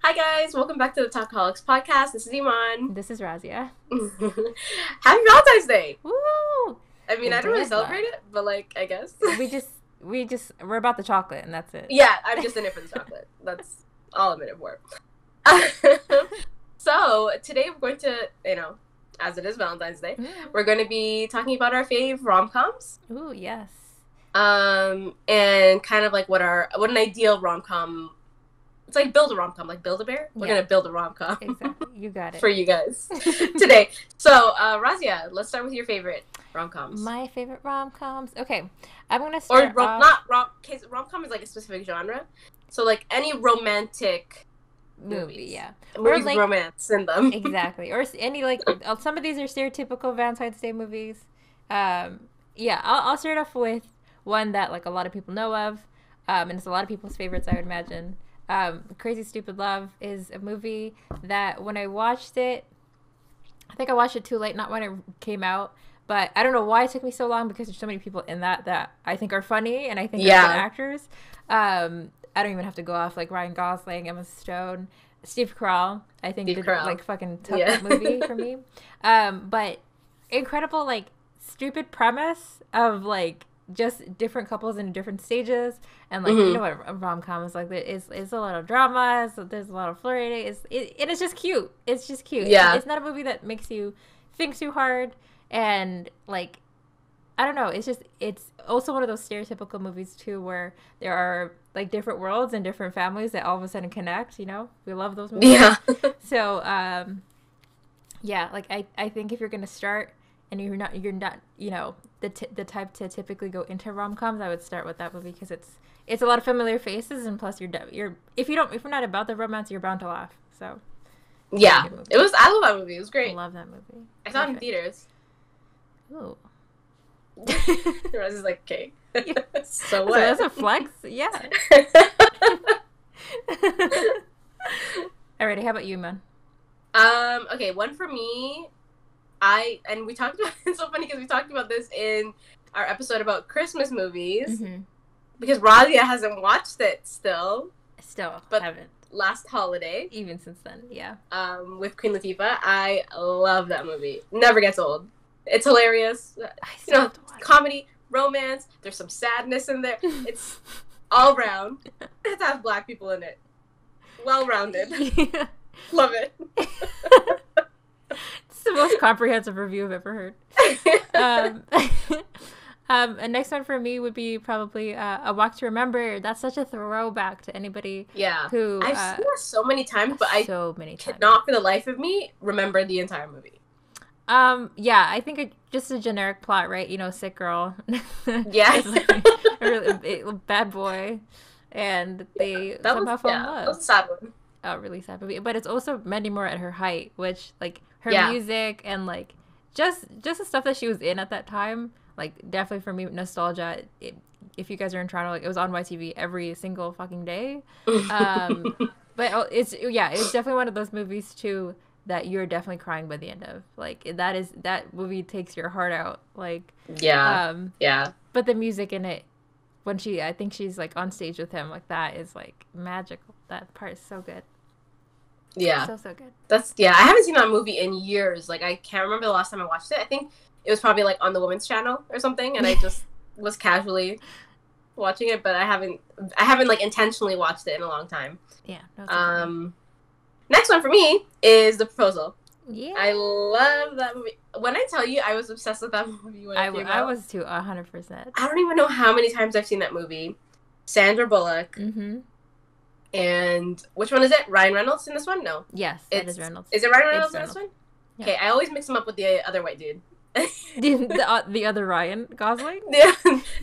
Hi guys, welcome back to the Talkaholics podcast. This is Iman. This is Razia. Happy Valentine's Day! Woo! I mean, The I don't day really of celebrate love. it, but like, I guess. We're about the chocolate and that's it. Yeah, I'm just in it for the chocolate. That's all I'm in it for. So, today we're going to, as it is Valentine's Day, we're going to be talking about our fave rom-coms. Ooh, yes. And kind of like what an ideal rom-com. It's like build a rom-com, like Build-A-Bear. We're gonna build a rom-com. Exactly. You got it. For you guys today. So, Razia, let's start with your favorite rom-coms. My favorite rom-coms. Okay, I'm gonna start. Rom-com is like a specific genre. So like any romantic movie, yeah. Movies with romance in them. Exactly. Or any like some of these are stereotypical Valentine's Day movies. I'll start off with one that like a lot of people know of, and it's a lot of people's favorites, I would imagine. Crazy Stupid Love is a movie that when I watched it, I think I watched it too late, not when it came out, but I don't know why it took me so long because there's so many people in that I think are funny and I think are good actors. I don't even have to go off like Ryan Gosling, Emma Stone, Steve Carell. I think did like fucking tough that movie for me. But incredible like stupid premise of like just different couples in different stages, and like you know what a rom-com is like. It's a lot of drama, so there's a lot of flirting. It's just cute. It's just cute. Yeah, it's not a movie that makes you think too hard, and like I don't know. It's also one of those stereotypical movies too, where there are like different worlds and different families that all of a sudden connect. You know, we love those movies. Yeah. So like I think if you're gonna start and you're not the type to typically go into rom-coms, I would start with that movie because it's a lot of familiar faces, and plus you're if you're not about the romance, you're bound to laugh. So yeah, it was. I love that movie. It was great. I love that movie. I saw it in theaters. Ooh. Rose is like, okay. So what? So that's a flex. Yeah. Alrighty, how about you, man? Okay, one for me. We talked about it's so funny because we talked about this in our episode about Christmas movies because Razia hasn't watched it still, but haven't last holiday, even since then. Yeah. With Queen Latifah, I love that movie. Never gets old. It's hilarious. Comedy, romance. There's some sadness in there. It's all round. It has black people in it. Well rounded. Yeah. Love it. It's the most comprehensive review I've ever heard. And next one for me would be probably A Walk to Remember. That's such a throwback to anybody. Yeah. Who I've seen it so many times, but I cannot for the life of me remember the entire movie. Yeah, I think just a generic plot, right? You know, sick girl. Yeah. A bad boy, and they somehow fall in love. That was a sad one. Oh, really sad movie. But it's also Mandy Moore at her height, which like her music and like just the stuff that she was in at that time, like definitely for me nostalgia. If you guys are in Toronto, like it was on YTV every single fucking day. But it's definitely one of those movies too that you're definitely crying by the end of. Like that movie takes your heart out. Like But the music in it, when I think she's like on stage with him, like that is like magical. That part is so good. Yeah. So good. I haven't seen that movie in years. Like I can't remember the last time I watched it. I think it was probably like on the Women's Channel or something, and I just was casually watching it, but I haven't like intentionally watched it in a long time. Yeah. Next one for me is The Proposal. Yeah. I love that movie. When I tell you I was obsessed with that movie when it came out. I was too, 100%. I don't even know how many times I've seen that movie. Sandra Bullock. And which one is it? Ryan Reynolds in this one? No. Yes, it is Reynolds. Is it Ryan Reynolds in this one? Yeah. Okay, I always mix him up with the other white dude. the other Ryan Gosling? Yeah.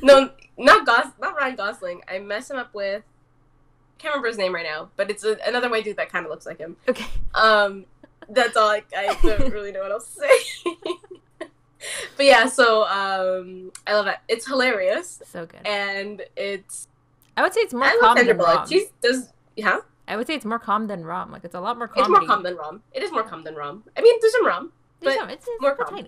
No, not Ryan Gosling. I mess him up with... Can't remember his name right now, but it's another white dude that kind of looks like him. Okay. That's all. I don't really know what else to say. But yeah, so I love that. It's hilarious. So good. And I would say it's more calm than rom. I would say it's more calm than rom. Like it's a lot more comedy. It's more calm than rom. It is more calm than rom. I mean, there's some rom, but it's more calm.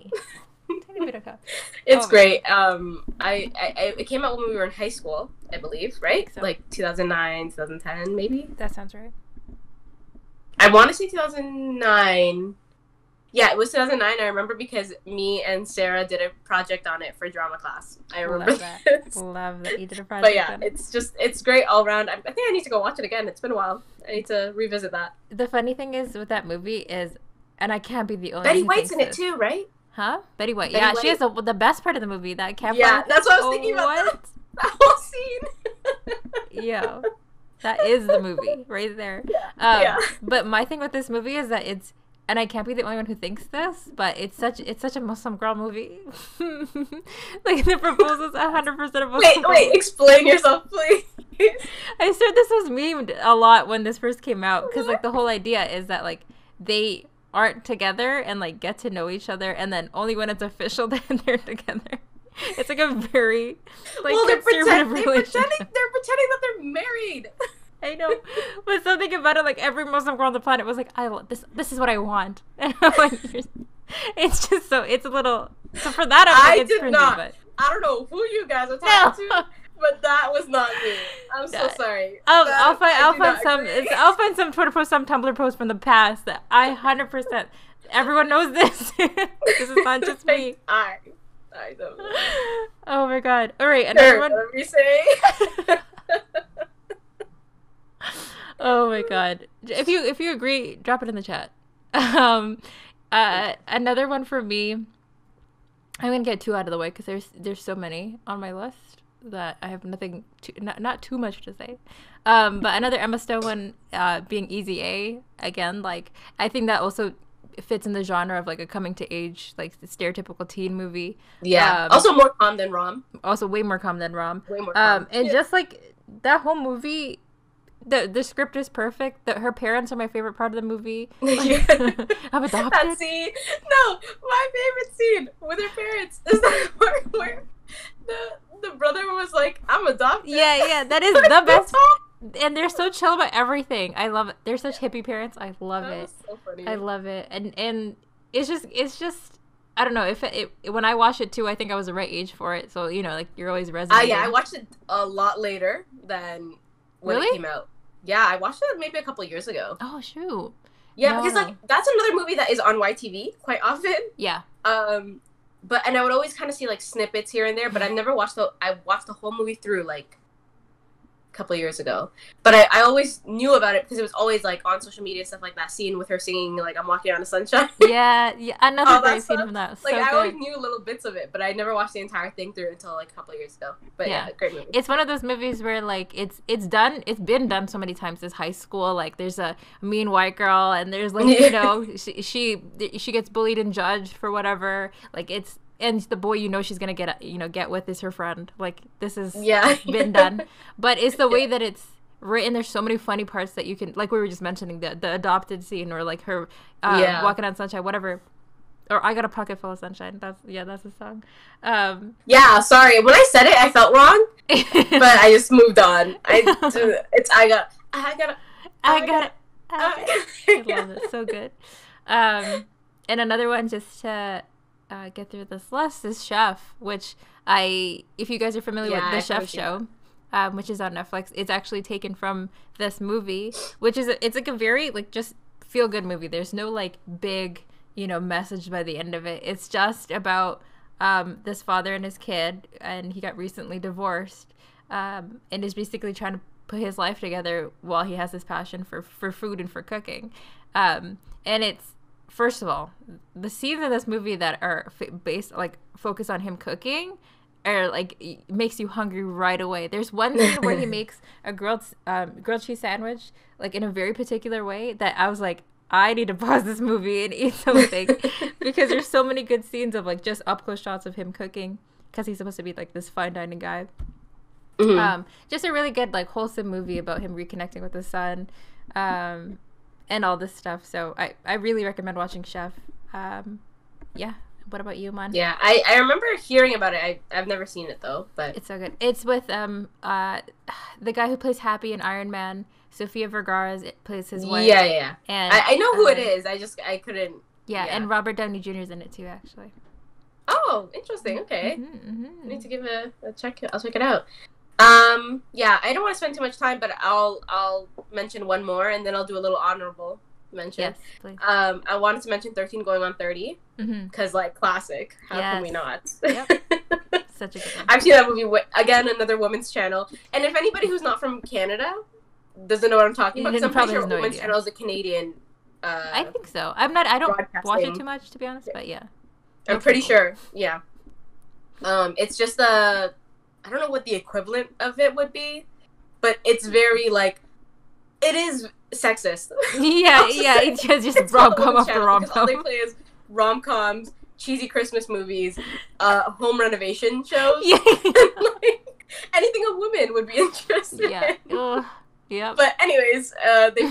Tiny bit of calm. It's great. It came out when we were in high school, I believe, right? So. Like 2009, 2010, maybe. That sounds right. I want to say 2009. Yeah, it was 2009. I remember because me and Sarah did a project on it for drama class. I remember that. This. Love that you did a project. But yeah, it's great all around. I think I need to go watch it again. It's been a while. I need to revisit that. The funny thing is with that movie is, and I can't be the only Betty one who White's in thinks it too, right? Huh? Betty White. Betty yeah, White. she has the best part of the movie, that campfire. Yeah, that's what I was thinking about. That whole scene. Yo, that is the movie right there. Yeah. But my thing with this movie is that it's, and I can't be the only one who thinks this, but it's such a Muslim girl movie. Like the proposals, 100% of Muslim. Wait, explain yourself, please. I swear this was memed a lot when this first came out, because like the whole idea is that like they aren't together and like get to know each other, and then only when it's official then they're together. It's like a very like conservative relationship. They're pretending that they're married. I know, but something about it, like every Muslim girl on the planet was like, "I want this. This is what I want." And I'm like, it's just so it's a little. So for that, I it's did cringy, not. But I don't know who you guys are talking to, but that was not me. I'm so sorry. I'll find some Twitter post, some Tumblr post from the past that I 100%. Everyone knows this. This is not just me. I don't know. Oh my god! All right, another one. What did we say? Oh my god! If you agree, drop it in the chat. Another one for me. I'm gonna get two out of the way because there's so many on my list that I have not too much to say. But another Emma Stone one, being Easy A again. Like I think that also fits in the genre of like a coming to age, like the stereotypical teen movie. Yeah. Also more calm than rom. Also way more calm than rom. Way more calm. And just like that whole movie. The script is perfect. Her parents are my favorite part of the movie. Like, I'm adopted. That scene. No, my favorite scene with her parents is that part where the brother was like, "I'm adopted." Yeah, that is the best. And they're so chill about everything. I love it. They're such hippie parents. I love it. Was so funny. I love it. And it's just. I don't know if when I watched it too, I think I was the right age for it. So you know, like you're always resonating. Yeah, I watched it a lot later than when it came out. Yeah, I watched it maybe a couple of years ago. Oh shoot. Yeah, because like that's another movie that is on YTV quite often. Yeah. But I would always kind of see like snippets here and there, but I watched the whole movie through like a couple of years ago. But I always knew about it because it was always like on social media, stuff like that scene with her singing like "I'm Walking on the Sunshine." Yeah, another great scene from that. Like so I good. always knew little bits of it, but I never watched the entire thing through until like a couple of years ago. But yeah, great movie. It's one of those movies where like it's been done so many times as high school. Like there's a mean white girl, and there's like you know she gets bullied and judged for whatever. Like it's. And the boy, she's gonna get with is her friend. Like this has been done, but it's the way that it's written. There's so many funny parts that you can, like we were just mentioning, the adopted scene, or like her walking on sunshine, whatever. Or I Got a Pocket Full of Sunshine. That's a song. Yeah, sorry. When I said it, I felt wrong, but I just moved on. I love it. So good. And another one just to get through this list is Chef, which if you guys are familiar with the Chef show, which is on Netflix, it's actually taken from this movie, which is it's like a very like just feel good movie. There's no like big message by the end of it. It's just about this father and his kid, and he got recently divorced, and is basically trying to put his life together while he has this passion for food and for cooking. And it's, first of all, the scenes in this movie that are based like focus on him cooking are like makes you hungry right away. There's one scene where he makes a grilled cheese sandwich like in a very particular way that I was like, I need to pause this movie and eat something because there's so many good scenes of like just up close shots of him cooking because he's supposed to be like this fine dining guy. Mm-hmm. Just a really good like wholesome movie about him reconnecting with his son. And all this stuff. So I really recommend watching Chef. Yeah. What about you, Man? Yeah, I remember hearing about it. I've never seen it though, but it's so good. It's with the guy who plays Happy in Iron Man. Sofia Vergara plays his wife. Yeah. And I know who it is. I couldn't. Yeah, and Robert Downey Jr. is in it too, actually. Oh, interesting. Okay. Mm-hmm. I need to give a check. I'll check it out. Yeah, I don't want to spend too much time, but I'll mention one more, and then I'll do a little honorable. mention. Yes, please. I wanted to mention 13 Going on 30 because like classic. How can we not? Yep. Such a good one. I've seen that movie again, another women's channel. And if anybody who's not from Canada doesn't know what I'm talking about, because I'm pretty sure women's channel is a Canadian. I think so. I don't watch it too much, to be honest, but yeah. I'm pretty sure. Yeah. It's just I don't know what the equivalent of it would be, but it's very like it is sexist. Yeah, it's just rom-com after rom-com. All they play is rom-coms, cheesy Christmas movies, home renovation shows. Yeah. Like, anything a woman would be interested in. Yeah. But anyways, they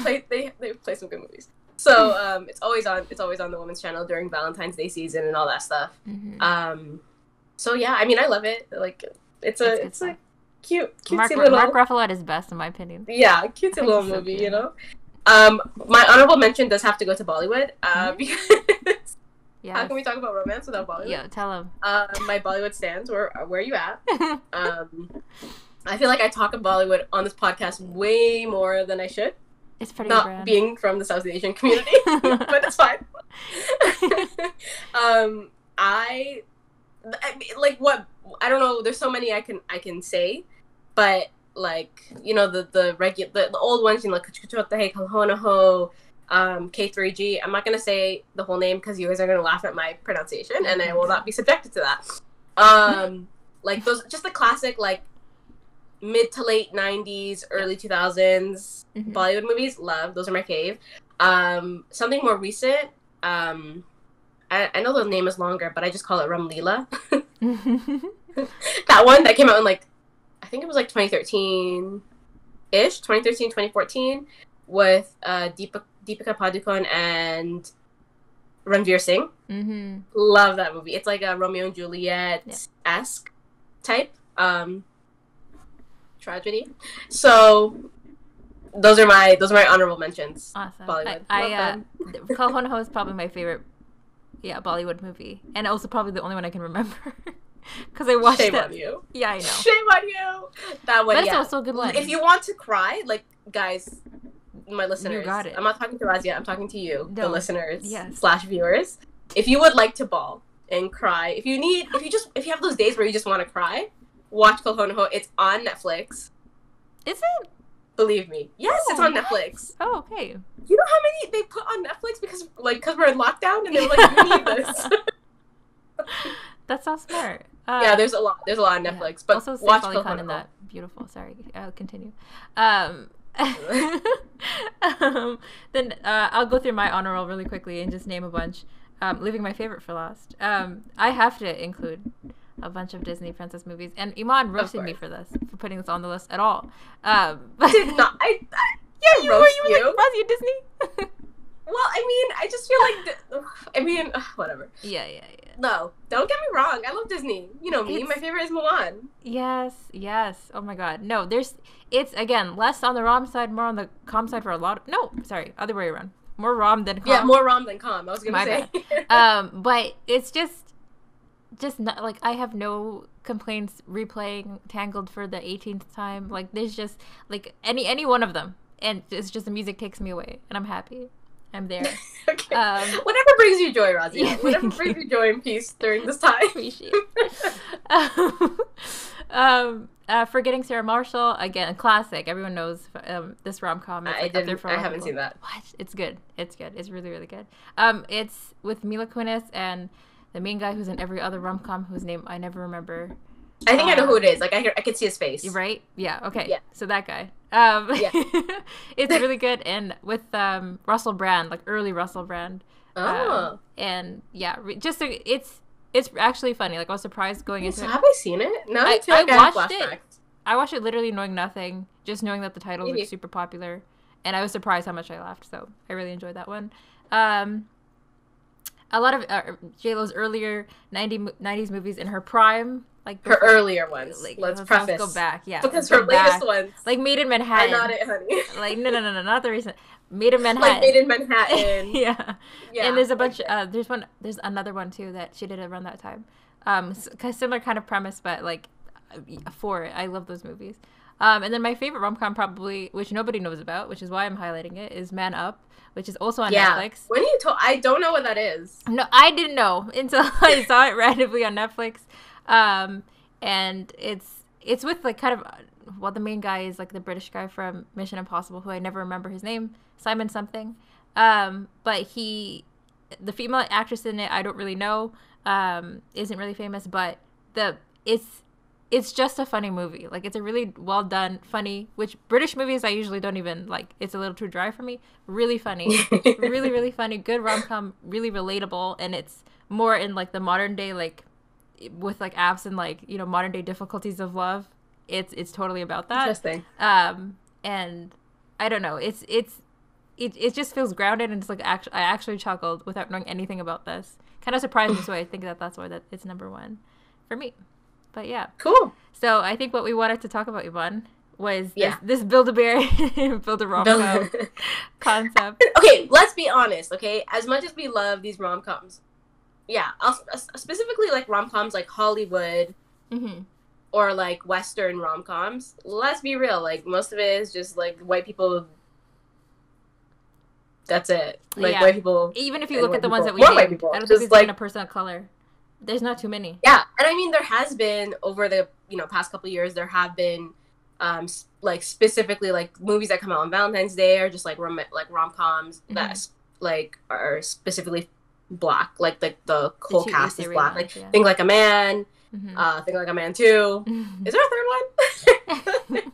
play some good movies. So it's always on the women's channel during Valentine's Day season and all that stuff. So yeah, I mean I love it. Like it's a cutesy little Mark Ruffalo at his best in my opinion. Yeah, cutesy little movie, you know. My honorable mention does have to go to Bollywood because how can we talk about romance without Bollywood? Yeah, tell him. My Bollywood stands. Where are you at? I feel like I talk of Bollywood on this podcast way more than I should. It's pretty not being from the South Asian community, but it's fine. I like what I don't know. There's so many I can say, but like you know the old ones, you know, Hey Kalhonaho, K3G. I'm not gonna say the whole name because you guys are gonna laugh at my pronunciation, and I will not be subjected to that. Like those, just the classic like mid to late 90s, early 2000s Bollywood movies. Love those are my fave. Something more recent. I know the name is longer, but I just call it Ram Leela. That one that came out in like I think it was like 2013-ish, 2013, 2014, with Deepika Padukone and Ranveer Singh. Love that movie. It's like a Romeo and Juliet-esque type tragedy. So those are my honorable mentions. Awesome. Bollywood. Kalhonaho is probably my favorite Bollywood movie, and also probably the only one I can remember because I watched it. Shame on you. Yeah, I know. Shame on you. That one. But it's also a good one. If you want to cry, like guys, my listeners, you got it. I'm not talking to Razia. I'm talking to you, the listeners / viewers. If you would like to bawl and cry, if you have those days where you just want to cry, watch Kalhonaho. It's on Netflix. Is it? Believe me. Yes, it's on Netflix. Oh, okay. You know how many they put on Netflix because we're in lockdown and they were like, we need this. That's so smart. Yeah, there's a lot on Netflix, but also watch Kalhonaho in that. Beautiful. Sorry, I'll continue. Then I'll go through my honorable really quickly and just name a bunch, leaving my favorite for last. I have to include a bunch of Disney princess movies, and Iman roasted me for putting this on the list at all. Did not. Yeah, you were like, Razzie, Disney? Well, I mean, I just feel like, whatever. Yeah. No, don't get me wrong. I love Disney. You know me. My favorite is Mulan. Yes. Oh my God. No, it's again less on the rom side, more on the com side for a lot. Other way around. More rom than com. Yeah, more rom than com. I was gonna say. But it's just not like I have no complaints replaying Tangled for the 18th time. Like there's just like any one of them, and it's just the music takes me away, and I'm happy. I'm there. Okay. Whatever brings you joy, Razzie. Yeah, whatever brings you joy and peace during this time. Appreciate it. Forgetting Sarah Marshall, again, classic. Everyone knows this rom-com. I haven't seen that. What? It's good. It's really, really good. It's with Mila Kunis and the main guy who's in every other rom-com whose name I never remember. I think I know who it is. Like I can see his face. Right? Yeah. Okay. Yeah. So that guy. Yeah. It's really good, and with Russell Brand, like early Russell Brand. Oh. And yeah, it's actually funny. Like I was surprised going into it. Have I seen it? No, I watched it. I watched it literally knowing nothing, just knowing that the titles were super popular, and I was surprised how much I laughed. So I really enjoyed that one. A lot of J-Lo's earlier 90s movies in her prime. Like her earlier ones. Like, let's preface. Go back, yeah. Because her latest ones. Like Made in Manhattan. Are not it, honey. Like no, not the recent. Made in Manhattan. Like Made in Manhattan. Yeah. And there's a bunch. There's another one too that she did around that time. Similar kind of premise, but like for it. I love those movies. And then my favorite rom-com probably, which nobody knows about, which is why I'm highlighting it, is Man Up, which is also on Netflix. When you told, I don't know what that is. No, I didn't know until I saw it randomly on Netflix. And it's with like kind of, well, the main guy is like the British guy from Mission Impossible, who I never remember his name, Simon something. But the female actress in it, I don't really know, isn't really famous, but it's just a funny movie. Like, it's a really well done, funny, which British movies I usually don't even like. It's a little too dry for me. Really funny. Really, really funny. Good rom-com, really relatable. And it's more in like the modern day, like with like apps and like, you know, modern day difficulties of love. It's totally about that. Interesting. And I don't know. It just feels grounded, and it's like I actually chuckled without knowing anything about this. Kind of surprised me, so I think that's why it's number one for me. But yeah. Cool. So I think what we wanted to talk about, Yvonne, was this Build-A-Bear, Build-A-Rom-Com concept. Okay, let's be honest, okay? As much as we love these rom-coms, specifically like rom-coms like Hollywood or like Western rom-coms, let's be real, like most of it is just like white people. That's it. Like white people. Even if you look at the ones that we did, I don't think there's like a person of color. There's not too many. Yeah, and I mean there has been over the past couple of years, there have been like specifically like movies that come out on Valentine's Day or just like rom-coms that like are specifically Black, like the whole cast is Black. Like Think Like a Man, Think Like a Man 2. Is there a third one?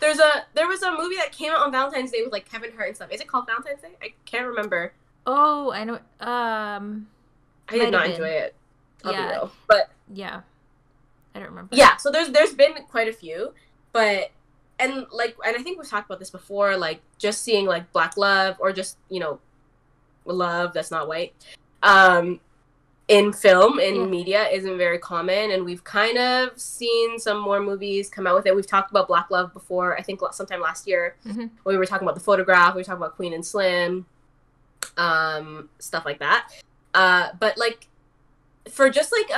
There was a movie that came out on Valentine's Day with like Kevin Hart and stuff. Is it called Valentine's Day? I can't remember. Oh, I know. I did not enjoy it. I'll be real. But yeah, I don't remember. Yeah, so there's been quite a few, but and I think we've talked about this before, like just seeing like Black love or just love that's not white, in film in media isn't very common, and we've kind of seen some more movies come out with it. We've talked about Black love before. I think sometime last year when we were talking about The Photograph. We were talking about Queen and Slim, stuff like that. But like. For just like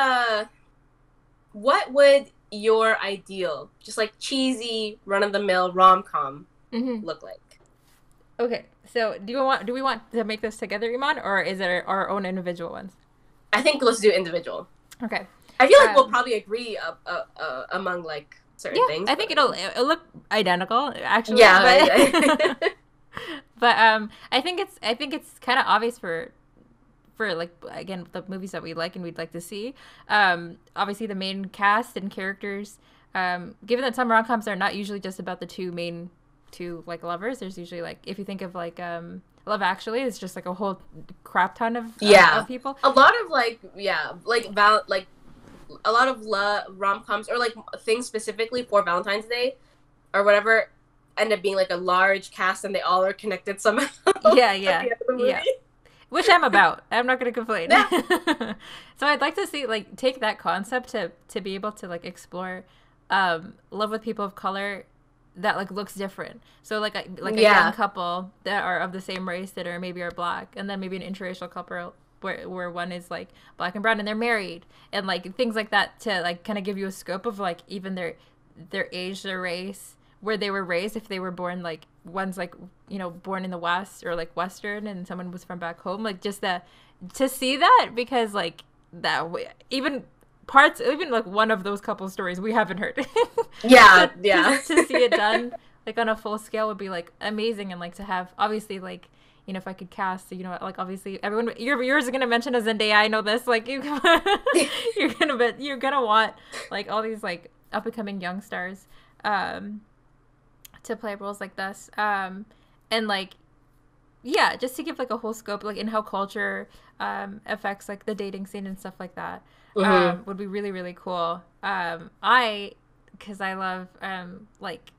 what would your ideal, just like cheesy, run-of-the-mill rom-com look like? Okay, so do we want to make this together, Iman, or is it our own individual ones? I think let's do individual. Okay. I feel like we'll probably agree among like certain things. I think it'll look identical, actually. Yeah. But I think it's kind of obvious for like, again, the movies that we like and we'd like to see. Obviously the main cast and characters, given that some rom-coms are not usually just about the two like lovers, there's usually like, if you think of like Love Actually, it's just like a whole crap ton of people. A lot of like a lot of rom-coms or like things specifically for Valentine's Day or whatever end up being like a large cast and they all are connected somehow. Yeah. Which I'm about. I'm not going to complain. Yeah. So I'd like to see, like, take that concept to be able to, like, explore love with people of color that, like, looks different. So, like a young couple that are of the same race that are Black, and then maybe an interracial couple where one is, like, Black and brown and they're married, and, like, things like that to, like, kind of give you a scope of, like, even their age, their race, where they were raised, if they were born, like, one's like, born in the West or like Western and someone was from back home, like just to see that, because like that even like one of those couple stories we haven't heard. Yeah. To see it done like on a full scale would be like amazing, and like to have, obviously, like, if I could cast, like, obviously everyone, yours are gonna mention a Zendaya, I know this, like you're gonna want like all these like up and coming young stars to play roles like this, and like just to give like a whole scope, like in how culture affects like the dating scene and stuff like that, would be really, really cool. Because I love like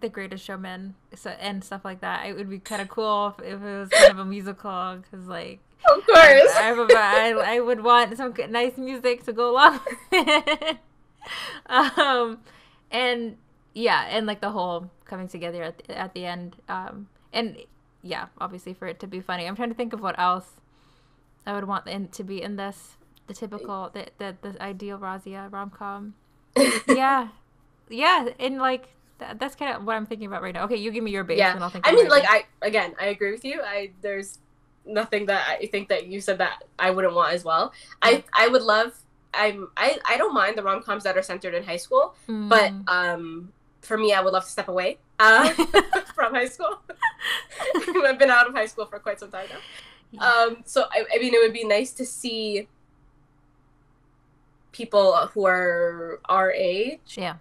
The Greatest Showman and stuff like that. It would be kind of cool if it was kind of a musical, because like, of course, I would want some nice music to go along with it. And like the whole coming together at the end, and obviously for it to be funny. I'm trying to think of what else I would want to be in this, the typical, the ideal Razia rom-com. Yeah. Yeah, and like that's kind of what I'm thinking about right now. Okay, you give me your base, Yeah, and I'll think. I Of mean, my like, base. I agree with you. There's nothing that I think that you said that I wouldn't want as well. Yeah. I would love. I don't mind the rom-coms that are centered in high school, but Mm. for me, I would love to step away from high school. I've been out of high school for quite some time now. Yeah. So I mean, it would be nice to see people who are our age. Yeah.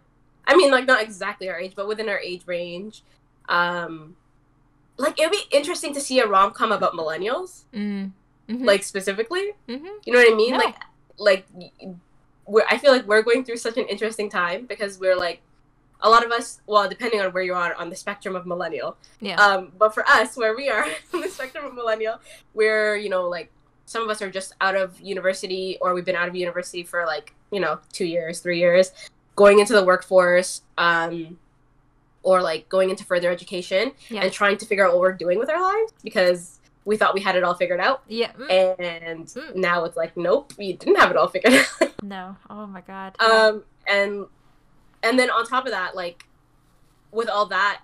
I mean, like, not exactly our age, but within our age range. Like, it would be interesting to see a rom-com about millennials, Mm-hmm. like, specifically. Mm-hmm. You know what I mean? No. Like I feel like we're going through such an interesting time because we're, like, a lot of us, well, depending on where you are on the spectrum of millennial. Yeah. But for us, where we are on the spectrum of millennial, we're, like, some of us are just out of university, or we've been out of university for, like, 2 years, 3 years, going into the workforce, or, like, going into further education, and trying to figure out what we're doing with our lives because we thought we had it all figured out. Yeah. And now it's like, nope, we didn't have it all figured out. No. Oh my God. And then on top of that, like, with all that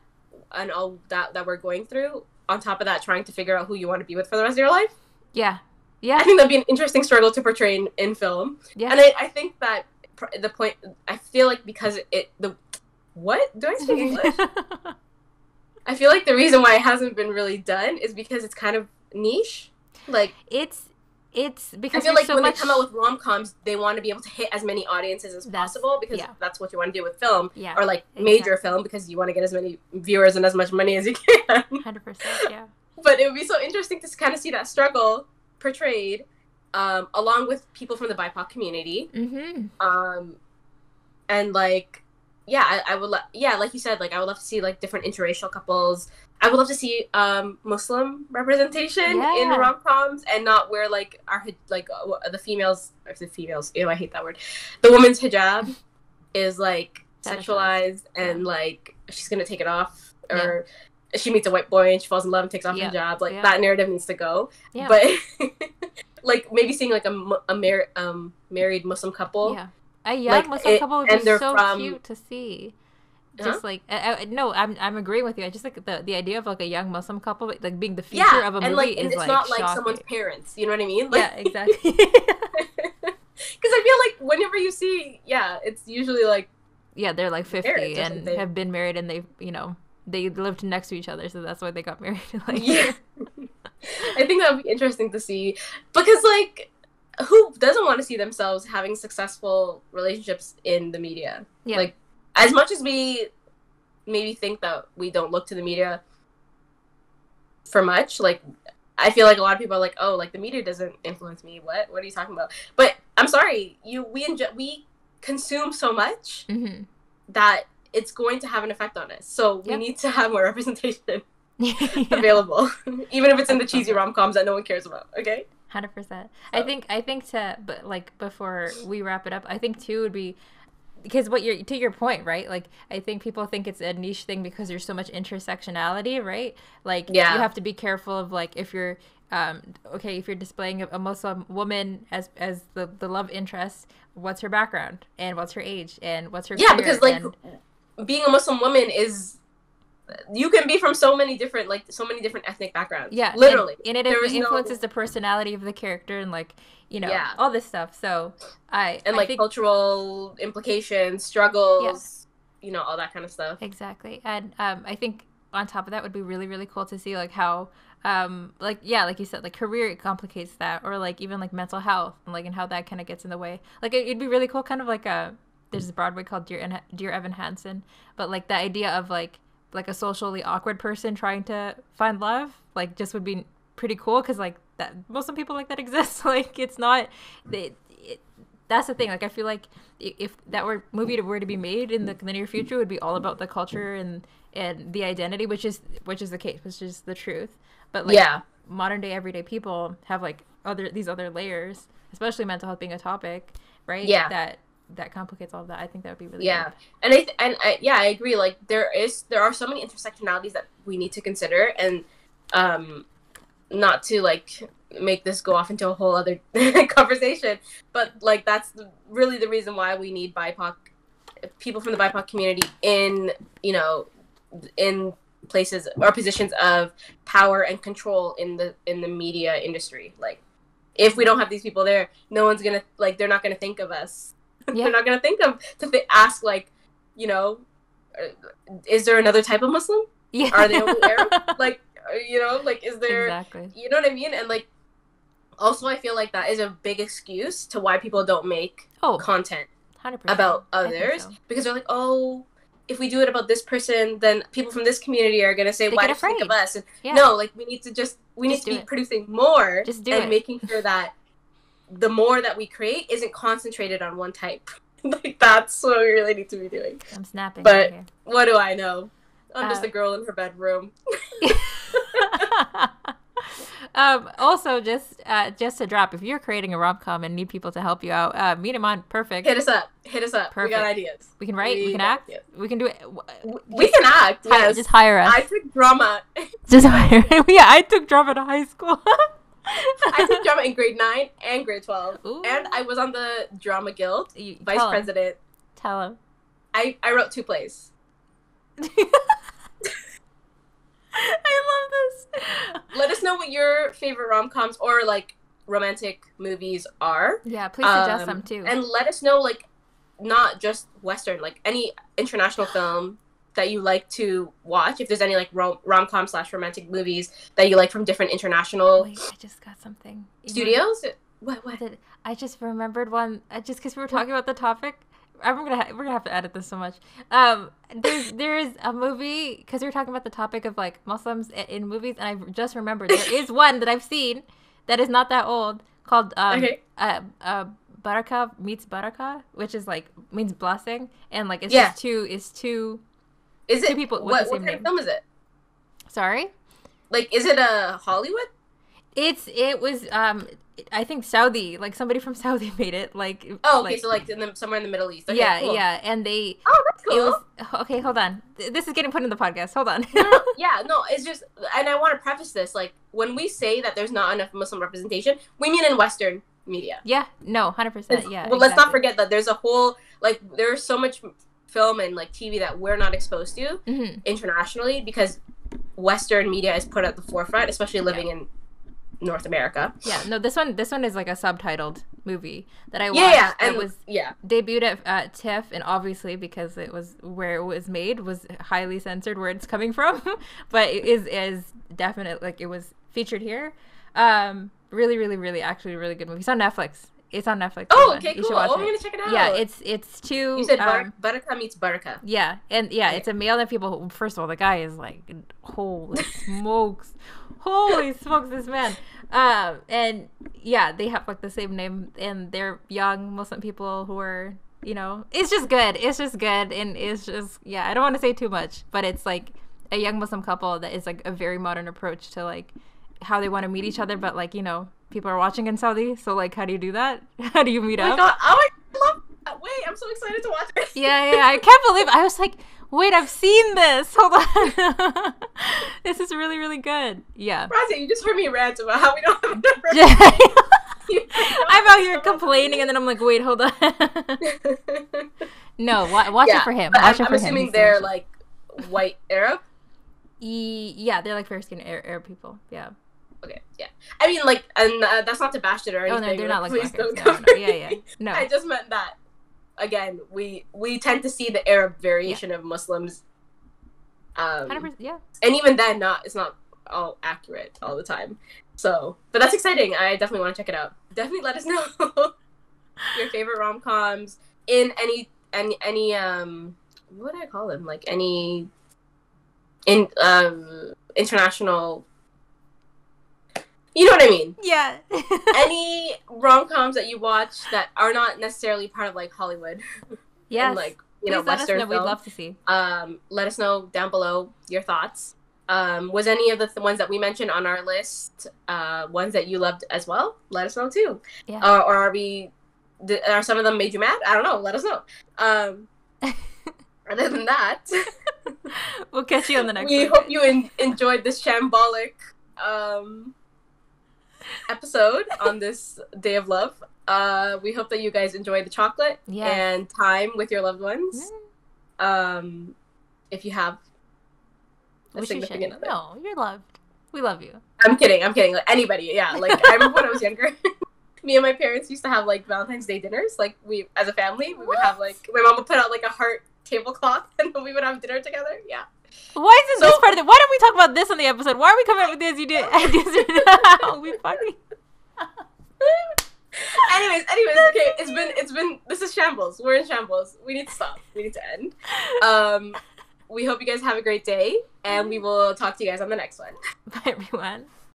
and all that we're going through, on top of that, trying to figure out who you want to be with for the rest of your life. Yeah. Yeah. I think that'd be an interesting struggle to portray in film. Yeah. And I think that the point, I feel like because what? Do I speak English? I feel like the reason why it hasn't been really done is because it's kind of niche. Like, it's because I feel like so when much... they come out with rom-coms, they want to be able to hit as many audiences as possible because that's what you want to do with film, or, like, major film, because you want to get as many viewers and as much money as you can. 100%, yeah. But it would be so interesting to kind of see that struggle portrayed, along with people from the BIPOC community. Mm-hmm. And, like, yeah, I would like you said, like, I would love to see, like, different interracial couples. I would love to see Muslim representation in rom-coms, and not where, like, the females, I hate that word. The woman's hijab is, like, sexualized, and, like, she's gonna take it off, or she meets a white boy and she falls in love and takes off her hijab. Like, that narrative needs to go. Yeah. But like, maybe seeing, like, a married Muslim couple. Yeah. A young Muslim couple would be so cute to see. Just like no, I'm agreeing with you. I just like the idea of, like, a young Muslim couple, like, being the feature of a movie, and, like, is, it's like, not like shocking. someone's parents. You know what I mean? Like, yeah, exactly. Because I feel like whenever you see, it's usually, like, they're, like, 50 and have been married, and they lived next to each other, so that's why they got married. Like, yeah. I think that would be interesting to see, because, like, who doesn't want to see themselves having successful relationships in the media? Yeah. Like, as much as we maybe think that we don't look to the media for much, like, I feel like a lot of people are like, oh, like, the media doesn't influence me. What are you talking about? But I'm sorry, we consume so much that it's going to have an effect on us. So we need to have more representation available, even if it's in the cheesy rom-coms that no one cares about. Okay. 100%. I think but, like, before we wrap it up, I think too would be, because to your point, right? Like, I think people think it's a niche thing because there's so much intersectionality, right? Like, you have to be careful of, like, if you're if you're displaying a Muslim woman as the love interest, what's her background and what's her age and what's her career, because, like, being a Muslim woman is, you can be from so many different ethnic backgrounds. Yeah, literally, and it influences the personality of the character, and, like, all this stuff. So I think cultural implications, struggles, all that kind of stuff. Exactly, and I think on top of that would be really, really cool to see, like, how like you said, like, career complicates that, or, like, even, like, mental health, and, like, and how that kind of gets in the way. Like, it'd be really cool, kind of like there's a Broadway called Dear Evan Hansen, but, like, the idea of, like a socially awkward person trying to find love, like, just would be pretty cool, because, like, that most people like that exist. Like, it's not that's the thing. Like, I feel like if that movie were to be made in the near future, it would be all about the culture and the identity, which is the case, which is the truth. But, like, modern day everyday people have, like, these other layers, especially mental health being a topic, right? That complicates all of that. I think that would be really good. And I agree. Like, there are so many intersectionalities that we need to consider, and not to, like, make this go off into a whole other conversation, but, like, that's really the reason why we need BIPOC people from the BIPOC community in, you know, in places or positions of power and control in the media industry. Like, if we don't have these people there, no one's gonna, like, they're not gonna think of us. Yeah. They're not gonna think of ask, like, you know, is there another type of Muslim? Yeah. Are they only Arab? Like, you know, like, is there, exactly. You know what I mean? And, like, also I feel like that is a big excuse to why people don't make content 100%. About others, so. Because they're like, oh, if we do it about this person, then people from this community are gonna say, why did you think of us? And no, like, we need to be producing more and making sure that the more that we create isn't concentrated on one type. Like, that's what we really need to be doing. I'm snapping. But what do I know? I'm just a girl in her bedroom. Also, just to drop, if you're creating a rom-com and need people to help you out, meet him on Perfect. Hit us up. Perfect. We got ideas. We can write. We can act. Ideas. We can do it. We can act. Yes. Just hire us. I took drama. Just hire. Yeah, I took drama to high school. I took drama in grade 9 and grade 12. Ooh. And I was on the drama guild, vice president. Tell him. I wrote 2 plays. I love this. Let us know what your favorite rom-coms or, like, romantic movies are. Yeah, please suggest them too. And let us know, like, not just Western, like, any international film that you like to watch. If there's any, like, rom-com / romantic movies that you like from different international. Wait, I just got something. Studios? What? I just remembered one. Just because we were talking about the topic. We're gonna have to edit this so much. There's a movie, because we were talking about the topic of, like, Muslims in movies, and I just remembered there is one that I've seen that is not that old called Baraka meets Baraka, which is, like, means blessing, and, like, it's just two people with the same name. What kind of film is it? Sorry? Like, is it a Hollywood? It was I think Saudi, like, somebody from Saudi made it, like. Oh, okay, so, like, somewhere in the Middle East. Okay, yeah, cool. Yeah, and they. Oh, that's cool. Okay, hold on. This is getting put in the podcast. Hold on. No, it's just, and I want to preface this, like, when we say that there's not enough Muslim representation, we mean in Western media. Yeah, no, 100%. Yeah. Well, let's not forget that there's a whole, like, there's so much film and, like, TV that we're not exposed to internationally because Western media is put at the forefront, especially living in North America. Yeah, no, this one is like a subtitled movie that I watched. And it was debuted at TIFF, and obviously because it was where it was made was highly censored where it's coming from, but it is definitely, like, it was featured here. Really, really, really, actually, really good movie. It's on Netflix. Oh, okay, cool. I'm gonna check it out. Yeah, it's 2. You said Baraka meets Baraka. Yeah, and okay. It's a male and people. First of all, the guy is like, holy smokes. Holy smokes, this man. And yeah, they have, like, the same name, and they're young Muslim people who are, you know, it's just good. And it's just, I don't want to say too much, but it's, like, a young Muslim couple that is, like, a very modern approach to, like, how they want to meet each other, but, like, you know, people are watching in Saudi, so, like, how do you do that? How do you meet up? God, I love that. Wait, I'm so excited to watch this. Yeah, I can't believe I was like, wait, I've seen this. Hold on. This is really, really good. Yeah. Razia, you just heard me rant about how we don't have enough. I'm out here complaining, and then I'm like, wait, hold on. No, watch it for him. I'm assuming they're, like, white Arab? Yeah, they're, like, fair-skinned Arab people. Yeah. Okay, yeah. I mean, like, and that's not to bash it or anything. Oh, no, they're not, like, please don't come no. Yeah. No. I just meant that, again, we tend to see the Arab variation of Muslims. 100%, yeah. And even then, it's not all accurate all the time. So, but that's exciting. I definitely want to check it out. Definitely let us know your favorite rom-coms in any what do I call them? Like, any international. You know what I mean? Yeah. Any rom-coms that you watch that are not necessarily part of, like, Hollywood. Yes. And, like, you know, Western film. We'd love to see. Let us know down below your thoughts. Was any of the ones that we mentioned on our list ones that you loved as well? Let us know too. Yeah. Or are some of them made you mad? I don't know. Let us know. Other than that, we'll catch you on the next one. We hope you enjoyed this shambolic episode on this Day of Love. We hope that you guys enjoy the chocolate and time with your loved ones. If you have a significant other. No, you're loved. We love you. I'm kidding. Like, anybody. Yeah. Like, I remember when I was younger, me and my parents used to have, like, Valentine's Day dinners. Like, we, as a family, we would have, like, my mom would put out, like, a heart tablecloth, and then we would have dinner together. Yeah. Why isn't this part of it? Why don't we talk about this on the episode? Why are we coming up with these ideas now? We funny. Anyways, okay, it's been, this is shambles. We're in shambles. We need to stop. We need to end. We hope you guys have a great day, and we will talk to you guys on the next one. Bye, everyone.